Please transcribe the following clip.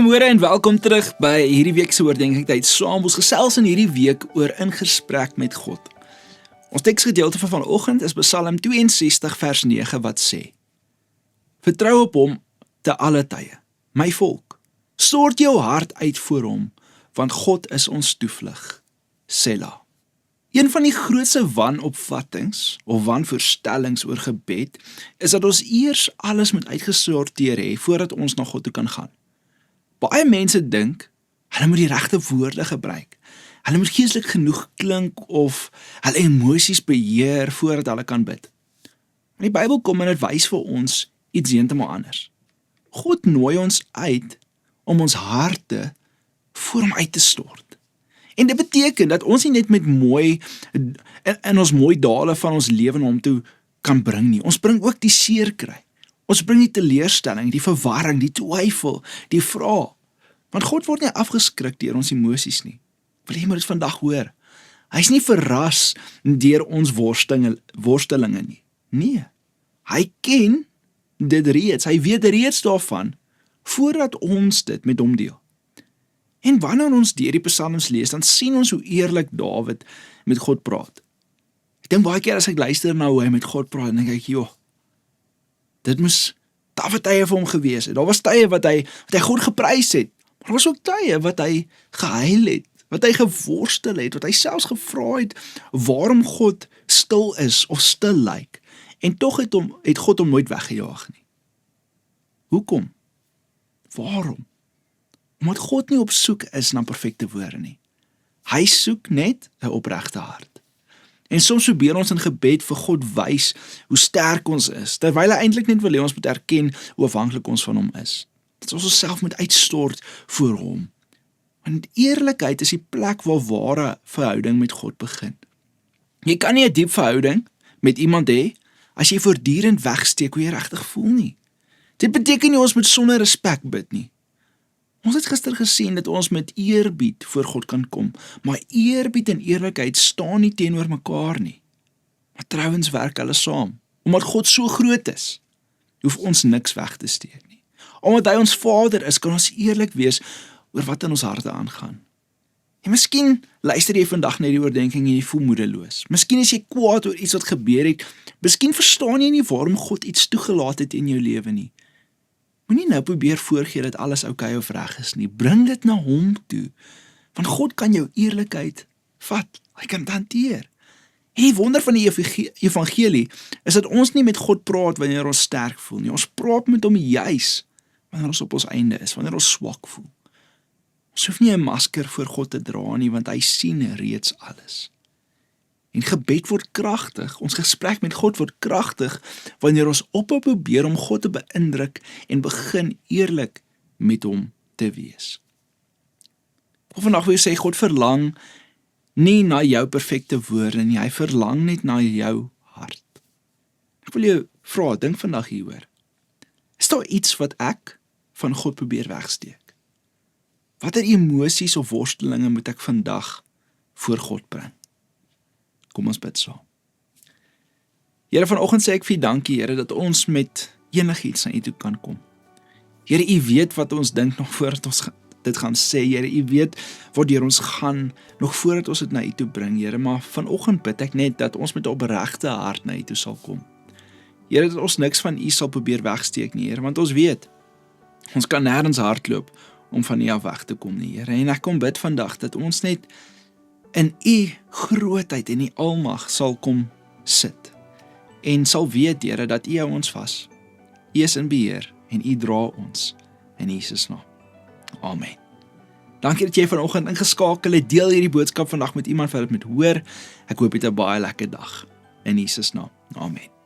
Goeiemôre en welkom terug by hierdie week se oordeenkingtyd saam. Ons gesels in hierdie week oor in gesprek met God. Ons teksgedeelte van vanoggend is Psalm 62 vers 9 wat sê: Vertrou op hom te alle tye, my volk. Stort jou hart uit voor hom, want God is ons toevlug. Selah. Een van die grootste wanopvattings of wanvoorstellings oor gebed is dat ons eers alles moet uitgesorteer hê voordat ons na God toe kan gaan. Baie mense dink, hulle moet die regte woorde gebruik. Hulle moet geestelik genoeg klink of hulle emosies beheer voordat hulle kan bid. Maar die Bybel kom en dit wys vir ons iets heeltemal anders. God nooi ons uit om ons harte voor hom uit te stort. En dit beteken dat ons nie net met in ons mooi dale van ons lewe na hom toe kan bring nie. Ons bring ook die seer kry. Ons bring die teleurstelling, die verwarring, die twyfel, die vrae. Want God word nie afgeskrik deur ons emosies nie. Wil jy maar dit vandag hoor? Hy's nie verras deur ons worstelinge nie. Nee, hy ken dit reeds. Hy weet reeds daarvan voordat ons dit met hom deel. En wanneer ons deur die psalms lees, dan sien ons hoe eerlik Dawid met God praat. Ek dink baie keer as ek luister na hoe hy met God praat, dan dink ek, joh, dit moes tawwe tye vir hom gewees het. Daar was tye wat hy God geprys het, maar daar was ook tye wat hy gehuil het, wat hy geworstel het, wat hy selfs gevra het waarom God stil is of stil lyk. En tog het God hom nooit weggejaag nie. Hoekom? Waarom? Omdat God nie op soek is na perfekte woorde nie. Hy soek net 'n opregte hart. En soms probeer ons in gebed vir God wys hoe sterk ons is, terwyl hy eintlik net wil hê ons moet erken hoe afhanklik ons van hom is. Dat ons onsself moet uitstort voor hom. Want eerlikheid is die plek waar ware verhouding met God begin. Jy kan nie 'n diep verhouding met iemand hê as jy voortdurend wegsteek hoe jy regtig voel nie. Dit beteken nie ons moet sonder respek bid nie. Ons het gister gesien dat ons met eerbied voor God kan kom, maar eerbied en eerlikheid staan nie teenoor mekaar nie. Maar trouwens werk hulle saam, omdat God so groot is, hoef ons niks weg te steek nie. Omdat hy ons Vader is, kan ons eerlik wees oor wat in ons harte aangaan. En miskien luister jy vandag na die oordeenking en jy voel moedeloos. Miskien is jy kwaad oor iets wat gebeur het. Miskien verstaan jy nie waarom God iets toegelaat het in jou lewe nie. Moenie nou probeer voorgee dat alles oukei of reg is nie. Bring dit na hom toe. Want God kan jou eerlikheid vat. Hy kan dit hanteer. En die wonder van die evangelie is dat ons nie met God praat wanneer ons sterk voel nie. Ons praat met hom juis wanneer ons op ons einde is, wanneer ons swak voel. Ons hoef nie 'n masker voor God te dra nie, want hy sien reeds alles. En gebed word kragtig, ons gesprek met God word kragtig, wanneer ons ophou probeer om God te beïndruk en begin eerlik met hom te wees. Vandag wil jy sê, God verlang nie na jou perfekte woorde nie, hy verlang net na jou hart. Ek wil jou vra, dink vandag hieroor. Is daar iets wat ek van God probeer wegsteek? Watter emosies of worstelinge moet ek vandag voor God bring? Kom ons bid saam. Here, vanoggend sê ek vir U dankie, Here, dat ons met enigiets na U toe kan kom. Here, U weet wat ons dink nog voordat ons dit gaan sê, Here, U weet waardeur ons gaan nog voordat ons dit na U toe bring, Here, maar vanoggend bid ek net dat ons met 'n opregte hart na U toe sal kom. Here, dat ons niks van U sal probeer wegsteek nie, Here, want ons weet, ons kan nêrens hardloop om van U af weg te kom nie, Here, en ek kom bid vandag dat ons net in U grootheid en U almag sal kom sit en sal weet, Here, dat U hou ons vas. U is in beheer en U dra ons in Jesus naam. Amen. Dankie dat jy vanoggend ingeskakel het. Deel hierdie boodskap vandag met iemand wat dit moet hoor. Ek hoop jy het 'n baie lekker dag in Jesus naam. Amen.